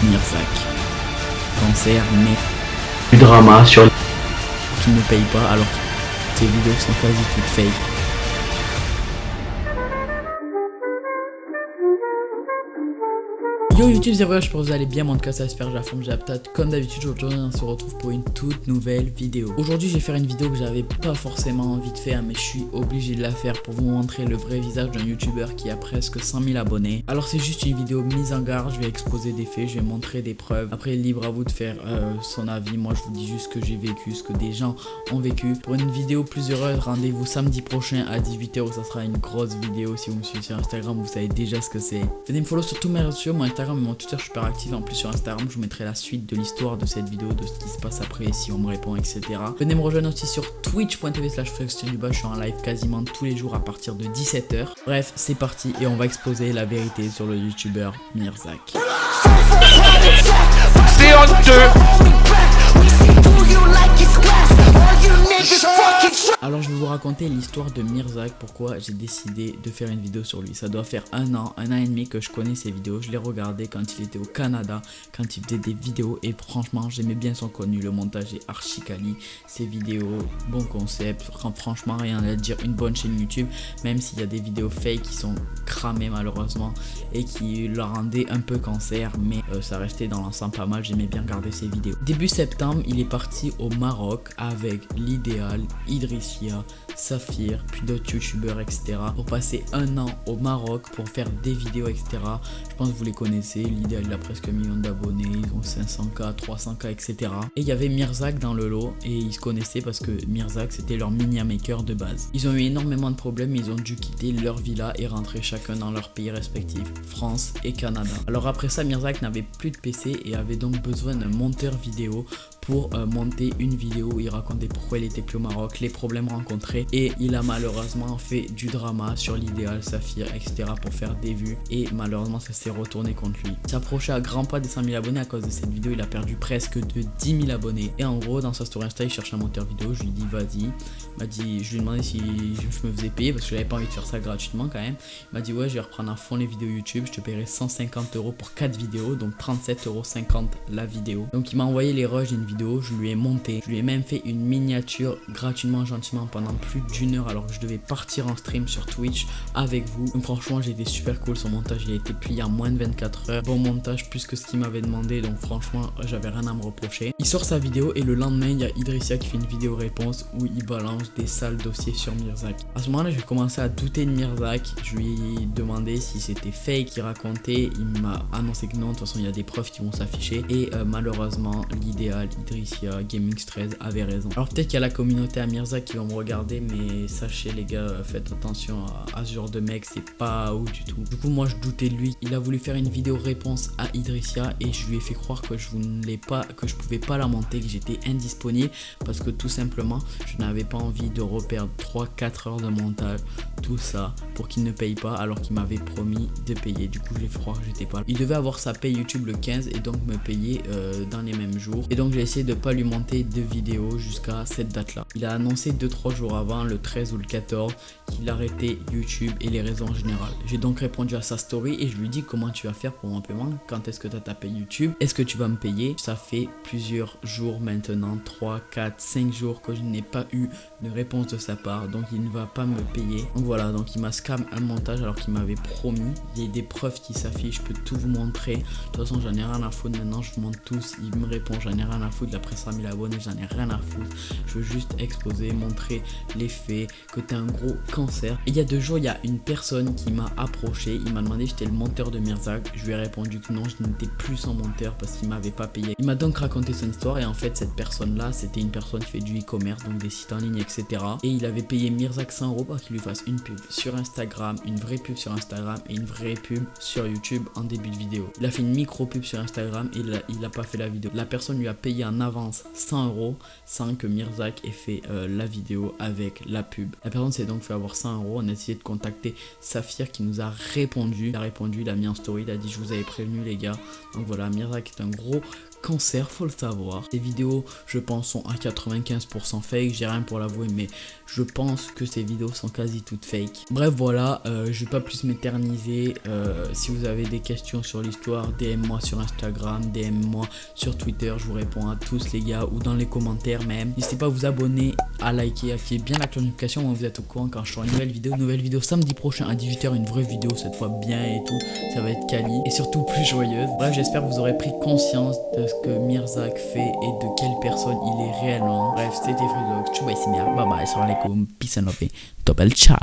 Mirzak. Cancer, mais du drama sur qui ne paye pas alors que tes vidéos sont quasi toutes fake. Yo YouTube, c'est vrai, je pense que vous allez bien, mon cas ça espère, j'ai la forme, j'ai la patate. Comme d'habitude, aujourd'hui on se retrouve pour une toute nouvelle vidéo. Aujourd'hui je vais faire une vidéo que j'avais pas forcément envie de faire, mais je suis obligé de la faire pour vous montrer le vrai visage d'un youtubeur qui a presque 100 000 abonnés. Alors c'est juste une vidéo mise en garde, je vais exposer des faits, je vais montrer des preuves. Après libre à vous de faire son avis, moi je vous dis juste ce que j'ai vécu, ce que des gens ont vécu. Pour une vidéo plus heureuse, rendez-vous samedi prochain à 18 h où ça sera une grosse vidéo. Si vous me suivez sur Instagram, vous savez déjà ce que c'est. Venez me follow sur tous mes réseaux sociaux, mon Instagram et mon Twitter, je suis super actif. En plus sur Instagram, je vous mettrai la suite de l'histoire de cette vidéo, de ce qui se passe après, si on me répond, etc. Venez me rejoindre aussi sur twitch.tv/FlexTubeBas, je suis en live quasiment tous les jours à partir de 17 h. Bref, c'est parti et on va exposer la vérité sur le youtubeur Mirzak. C'est honteux. Alors je vais vous raconter l'histoire de Mirzak, pourquoi j'ai décidé de faire une vidéo sur lui. Ça doit faire un an et demi que je connais ses vidéos. Je les regardais quand il était au Canada, quand il faisait des vidéos, et franchement j'aimais bien son contenu. Le montage est archi quali, ses vidéos, bon concept, franchement rien à dire, une bonne chaîne YouTube, même s'il y a des vidéos fake qui sont cramées malheureusement et qui le rendaient un peu cancer, mais ça restait dans l'ensemble pas mal, j'aimais bien regarder ses vidéos. Début septembre, il est parti au Maroc avec l'Idéal, Idrissia, Saphir, puis d'autres youtubeurs, etc. pour passer un an au Maroc pour faire des vidéos, etc. Je pense que vous les connaissez, l'Idéal il a presque 1 million d'abonnés, ils ont 500K, 300K, etc. Et il y avait Mirzak dans le lot et ils se connaissaient parce que Mirzak c'était leur mini maker de base. Ils ont eu énormément de problèmes, ils ont dû quitter leur villa et rentrer chacun dans leur pays respectif, France et Canada. Alors après ça, Mirzak n'avait plus de PC et avait donc besoin d'un monteur vidéo pour monter une vidéo où il racontait pourquoi il était plus au Maroc, les problèmes rencontrés, et il a malheureusement fait du drama sur l'Idéal, Saphir, etc. pour faire des vues, et malheureusement ça s'est retourné contre lui. Il s'approchait à grands pas des 100 000 abonnés. À cause de cette vidéo il a perdu presque de 10 000 abonnés, et en gros dans sa story Insta il cherche un monteur vidéo. Je lui dis vas-y, je lui ai demandé si je me faisais payer parce que j'avais pas envie de faire ça gratuitement quand même. Il m'a dit ouais, je vais reprendre à fond les vidéos YouTube, je te paierai 150 € pour 4 vidéos, donc 37,50 € la vidéo. Donc il m'a envoyé les rushs d'une vidéo, je lui ai monté, je lui ai même fait une miniature gratuitement, gentiment, pendant plus d'1 heure alors que je devais partir en stream sur Twitch avec vous. Donc franchement j'ai été super cool, son montage il a été plié en moins de 24 heures, bon montage plus que ce qu'il m'avait demandé, donc franchement j'avais rien à me reprocher. Il sort sa vidéo et le lendemain il y a Idrissia qui fait une vidéo réponse où il balance des sales dossiers sur Mirzak. À ce moment là j'ai commencé à douter de Mirzak, je lui ai demandé si c'était fake qu'il racontait, il m'a annoncé que non, de toute façon il y a des preuves qui vont s'afficher, et malheureusement l'Idéal, Idrissia, Gaming 13 avait raison. Alors peut-être qu'il y a la communauté à Mirzak qui vont me regarder, mais sachez les gars, faites attention à ce genre de mec, c'est pas ouf du tout. Du coup moi je doutais de lui, il a voulu faire une vidéo réponse à Idrissia et je lui ai fait croire que je pouvais pas la monter, que j'étais indisponible parce que tout simplement je n'avais pas envie de reperdre 3-4 heures de montage, tout ça pour qu'il ne paye pas alors qu'il m'avait promis de payer. Du coup je lui ai fait croire que j'étais pas là. Il devait avoir sa paye YouTube le 15 et donc me payer dans les mêmes jours, et donc j'ai essayé de pas lui monter de vidéos jusqu'à cette date là. Il a annoncé 2-3 jours avant, le 13 ou le 14, qu'il arrêtait YouTube et les raisons générales. J'ai donc répondu à sa story et je lui dis comment tu vas faire pour mon paiement, quand est-ce que tu as ta paye YouTube, est-ce que tu vas me payer. Ça fait plusieurs jours maintenant, 3, 4, 5 jours que je n'ai pas eu de réponse de sa part, donc il ne va pas me payer. Donc voilà, donc il m'a scam un montage alors qu'il m'avait promis. Il y a des preuves qui s'affichent, je peux tout vous montrer. De toute façon j'en ai rien à foutre maintenant, je vous montre tous, il me répond, j'en ai rien à foutre, il a pris 100 000 abonnés, j'en ai rien à foutre. Je veux juste exposer, montrer les faits, que t'es un gros cancer. Et il y a 2 jours, il y a une personne qui m'a approché, il m'a demandé si j'étais le monteur de Mirzak. Je lui ai répondu que non, je n'étais plus son monteur parce qu'il m'avait pas payé. Il m'a donc raconté son histoire, et en fait cette personne là c'était une personne qui fait du e-commerce, donc des sites en ligne, etc. Et il avait payé Mirzak 100 € pour qu'il lui fasse une pub sur Instagram, une vraie pub sur Instagram et une vraie pub sur YouTube en début de vidéo. Il a fait une micro pub sur Instagram et il a pas fait la vidéo. La personne lui a payé en avance 100 € sans que Mirzak ait fait la vidéo avec la pub. La personne s'est donc fait avoir 100 €. On a essayé de contacter Saphir qui nous a répondu. Il a répondu, il a mis en story, il a dit je vous avais prévenu les gars. Donc voilà, Mirzak est un gros cancer, faut le savoir. Ces vidéos, je pense, sont à 95% fake, j'ai rien pour l'avouer, mais je pense que ces vidéos sont quasi toutes fake. Bref, voilà, je vais pas plus m'éterniser. Si vous avez des questions sur l'histoire, DM-moi sur Instagram, DM-moi sur Twitter, je vous réponds à tous les gars, ou dans les commentaires même. N'hésitez pas à vous abonner, à liker, activer bien la cloche de notification, vous êtes au courant quand je sors une nouvelle vidéo samedi prochain à 18h, une vraie vidéo, cette fois bien et tout, ça va être quali, et surtout plus joyeuse. Bref, j'espère que vous aurez pris conscience de ce que Mirzak fait et de quelle personne il est réellement. Bref, c'était Freedog, bye bye, salam alaikum, peace and love, double ciao.